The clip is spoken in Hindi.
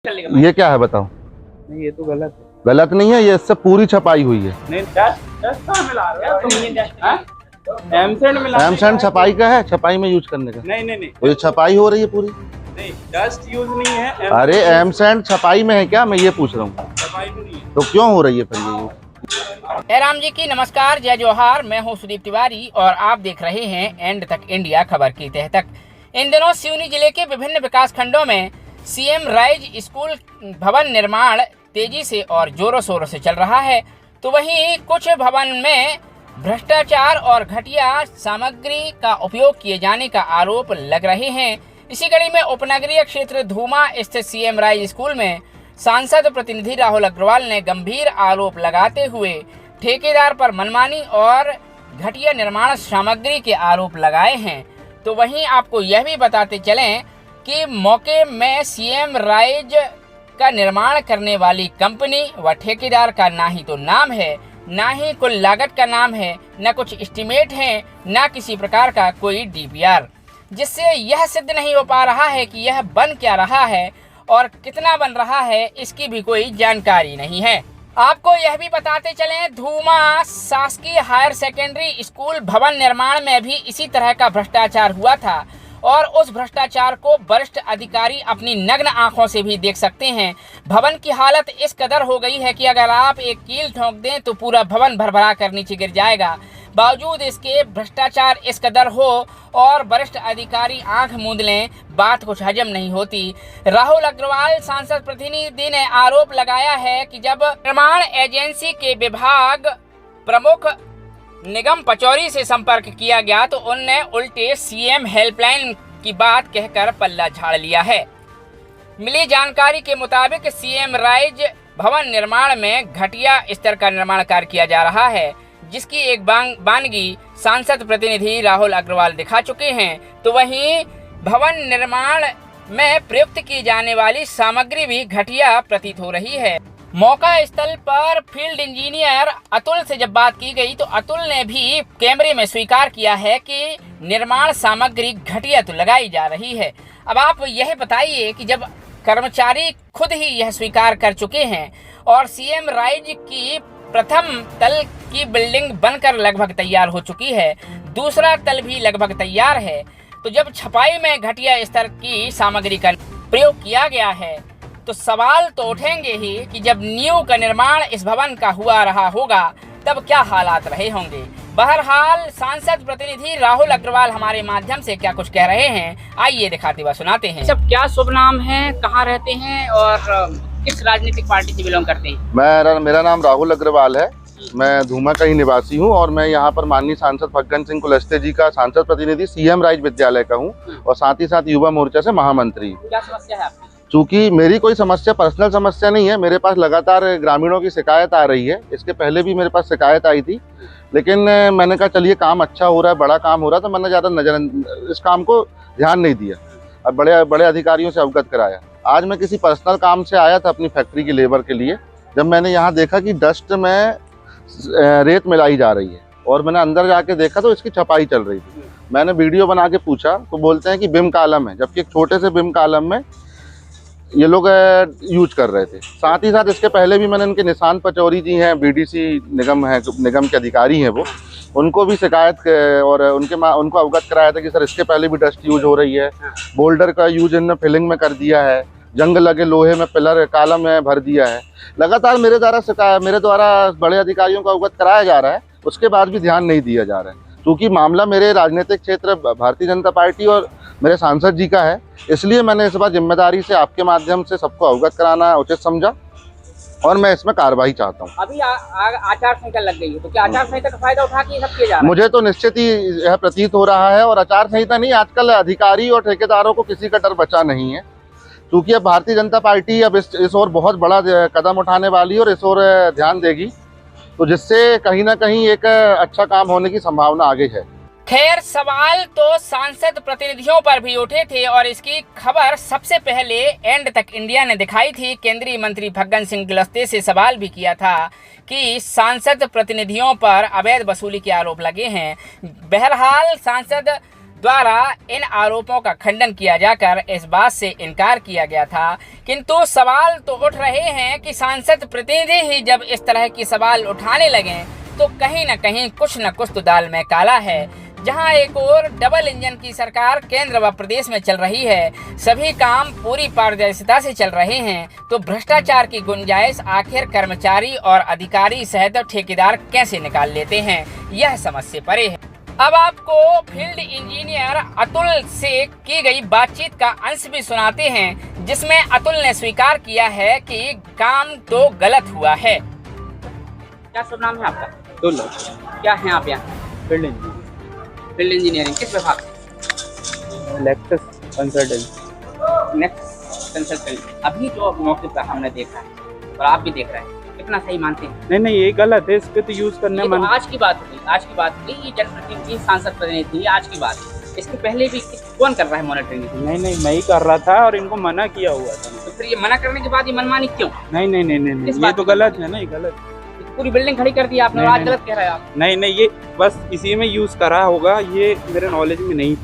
ये क्या है बताओ? नहीं, ये तो गलत है। गलत नहीं है, ये इससे पूरी छपाई हुई है। नहीं, डस्ट कहाँ मिला रहे हो तुम? एमसेंड मिला। एमसेंड छपाई का है, छपाई में यूज करने का। नहीं नहीं नहीं, तो ये छपाई हो रही है पूरी। नहीं डस्ट यूज नहीं है। अरे एमसेंड छपाई में है क्या, मैं ये पूछ रहा हूँ। छपाई में नहीं है तो क्यों हो रही है फिर ये यूज? जय राम जी की नमस्कार, जय जोहार। मैं हूं सुदीप तिवारी और आप देख रहे हैं एंड तक इंडिया खबर की तह तक। इन दिनों सिवनी जिले के विभिन्न विकास खंडों में सीएम राइज स्कूल भवन निर्माण तेजी से और जोरों शोरों से चल रहा है, तो वहीं कुछ भवन में भ्रष्टाचार और घटिया सामग्री का उपयोग किए जाने का आरोप लग रहे हैं। इसी कड़ी में उपनगरीय क्षेत्र धूमा स्थित सीएम राइज स्कूल में सांसद प्रतिनिधि राहुल अग्रवाल ने गंभीर आरोप लगाते हुए ठेकेदार पर मनमानी और घटिया निर्माण सामग्री के आरोप लगाए हैं। तो वहीं आपको यह भी बताते चलें कि मौके में सीएम राइज का निर्माण करने वाली कंपनी व ठेकेदार का ना ही तो नाम है, ना ही कुल लागत का नाम है, न कुछ एस्टीमेट है, न किसी प्रकार का कोई डीपीआर, जिससे यह सिद्ध नहीं हो पा रहा है कि यह बन क्या रहा है और कितना बन रहा है, इसकी भी कोई जानकारी नहीं है। आपको यह भी बताते चलें, धूमा शासकीय हायर सेकेंडरी स्कूल भवन निर्माण में भी इसी तरह का भ्रष्टाचार हुआ था और उस भ्रष्टाचार को वरिष्ठ अधिकारी अपनी नग्न आंखों से भी देख सकते हैं। भवन की हालत इस कदर हो गई है कि अगर आप एक कील ठोक दें तो पूरा भवन भरभरा कर नीचे गिर जाएगा। बावजूद इसके भ्रष्टाचार इस कदर हो और वरिष्ठ अधिकारी आंख मूंद लें, बात कुछ हजम नहीं होती। राहुल अग्रवाल सांसद प्रतिनिधि ने आरोप लगाया है कि जब निर्माण एजेंसी के विभाग प्रमुख निगम पचौरी से संपर्क किया गया तो उनने उल्टे सीएम हेल्पलाइन की बात कहकर पल्ला झाड़ लिया है। मिली जानकारी के मुताबिक सीएम राइज भवन निर्माण में घटिया स्तर का निर्माण कार्य किया जा रहा है, जिसकी एक बानगी सांसद प्रतिनिधि राहुल अग्रवाल दिखा चुके हैं। तो वहीं भवन निर्माण में प्रयुक्त की जाने वाली सामग्री भी घटिया प्रतीत हो रही है। मौका स्थल पर फील्ड इंजीनियर अतुल से जब बात की गई तो अतुल ने भी कैमरे में स्वीकार किया है कि निर्माण सामग्री घटिया तो लगाई जा रही है। अब आप यह बताइए कि जब कर्मचारी खुद ही यह स्वीकार कर चुके हैं और सीएम राइज की प्रथम तल की बिल्डिंग बनकर लगभग तैयार हो चुकी है, दूसरा तल भी लगभग तैयार है, तो जब छपाई में घटिया स्तर की सामग्री का प्रयोग किया गया है तो सवाल तो उठेंगे ही कि जब नींव का निर्माण इस भवन का हुआ रहा होगा तब क्या हालात रहे होंगे। बहरहाल सांसद प्रतिनिधि राहुल अग्रवाल हमारे माध्यम से क्या कुछ कह रहे हैं, आइए दिखाते हुए सुनाते हैं। सब क्या शुभ नाम है, कहाँ रहते हैं और किस राजनीतिक पार्टी से बिलोंग करते हैं? मेरा नाम राहुल अग्रवाल है, मैं धूमा का ही निवासी हूँ और मैं यहाँ पर माननीय सांसद फग्गन सिंह कुलस्ते जी का सांसद प्रतिनिधि सीएम राइज विद्यालय का हूँ और साथ ही साथ युवा मोर्चा से महामंत्री। क्या समस्या है आपकी? चूँकि मेरी कोई समस्या पर्सनल समस्या नहीं है, मेरे पास लगातार ग्रामीणों की शिकायत आ रही है। इसके पहले भी मेरे पास शिकायत आई थी, लेकिन मैंने कहा चलिए काम अच्छा हो रहा है, बड़ा काम हो रहा है, तो मैंने ज़्यादा इस काम को ध्यान नहीं दिया। अब बड़े अधिकारियों से अवगत कराया। आज मैं किसी पर्सनल काम से आया था अपनी फैक्ट्री की लेबर के लिए, जब मैंने यहाँ देखा कि डस्ट में रेत मिलाई जा रही है और मैंने अंदर जाके देखा तो इसकी छपाई चल रही थी। मैंने वीडियो बना के पूछा तो बोलते हैं कि बिम कॉलम है, जबकि एक छोटे से बिम कॉलम में ये लोग यूज कर रहे थे। साथ ही साथ इसके पहले भी मैंने इनके निशान पचौरी जी हैं, बीडीसी निगम के अधिकारी हैं, वो उनको भी शिकायत और उनको अवगत कराया था कि सर इसके पहले भी डस्ट यूज हो रही है, बोल्डर का यूज इन्होंने फिलिंग में कर दिया है, जंग लगे लोहे में पिलर कॉलम में भर दिया है। लगातार मेरे द्वारा बड़े अधिकारियों को अवगत कराया जा रहा है, उसके बाद भी ध्यान नहीं दिया जा रहा है। क्योंकि मामला मेरे राजनीतिक क्षेत्र भारतीय जनता पार्टी और मेरे सांसद जी का है, इसलिए मैंने इस बार जिम्मेदारी से आपके माध्यम से सबको अवगत कराना उचित समझा और मैं इसमें कार्रवाई चाहता हूँ। अभी आचार संहिता लग गई है, तो क्या आचार संहिता का फायदा उठा के ये सब किया जा रहा है? मुझे तो निश्चित ही यह प्रतीत हो रहा है। और आचार संहिता नहीं, आजकल अधिकारी और ठेकेदारों को किसी का डर बचा नहीं है, क्योंकि अब भारतीय जनता पार्टी अब इस ओर बहुत बड़ा कदम उठाने वाली और इस ओर ध्यान देगी, तो जिससे कहीं ना कहीं एक अच्छा काम होने की संभावना आगे है। खैर, सवाल तो सांसद प्रतिनिधियों पर भी उठे थे और इसकी खबर सबसे पहले एंड तक इंडिया ने दिखाई थी। केंद्रीय मंत्री फग्गन सिंह कुलस्ते से सवाल भी किया था कि सांसद प्रतिनिधियों पर अवैध वसूली के आरोप लगे हैं। बहरहाल सांसद द्वारा इन आरोपों का खंडन किया जाकर इस बात से इनकार किया गया था। किंतु सवाल तो उठ रहे हैं कि सांसद प्रतिनिधि ही जब इस तरह की सवाल उठाने लगे तो कहीं न कहीं कुछ न कुछ तो दाल में काला है। जहां एक और डबल इंजन की सरकार केंद्र व प्रदेश में चल रही है, सभी काम पूरी पारदर्शिता से चल रहे हैं, तो भ्रष्टाचार की गुंजाइश आखिर कर्मचारी और अधिकारी सहित ठेकेदार कैसे निकाल लेते हैं, यह समझ से परे है। अब आपको फील्ड इंजीनियर अतुल से की गई बातचीत का अंश भी सुनाते हैं, जिसमें अतुल ने स्वीकार किया है कि काम तो गलत हुआ है। क्या शुभ नाम है आपका? क्या है आप यहाँ? फील्ड इंजीनियरिंग किस विभाग से? Nexus consultant. अभी जो मौके पर हमने देखा है और आप भी देख रहे हैं, कितना सही मानते हैं? नहीं ये गलत है, इसको तो यूज करने तो आज की बात हुई, ये जनप्रतिनिधि सांसद प्रतिनिधि आज की बात है। इसके पहले भी कौन कर रहा है मॉनिटरिंग? नहीं मैं ही कर रहा था और इनको मना किया हुआ था। तो फिर ये मना करने के बाद ये मनमानी क्यों? नहीं ये तो गलत है ना, ये गलत। पूरी बिल्डिंग खड़ी कर दी आपने और आज गलत कह रहे हैं आप। नहीं ये बस इसी में यूज करा होगा, ये मेरे नॉलेज में नहीं।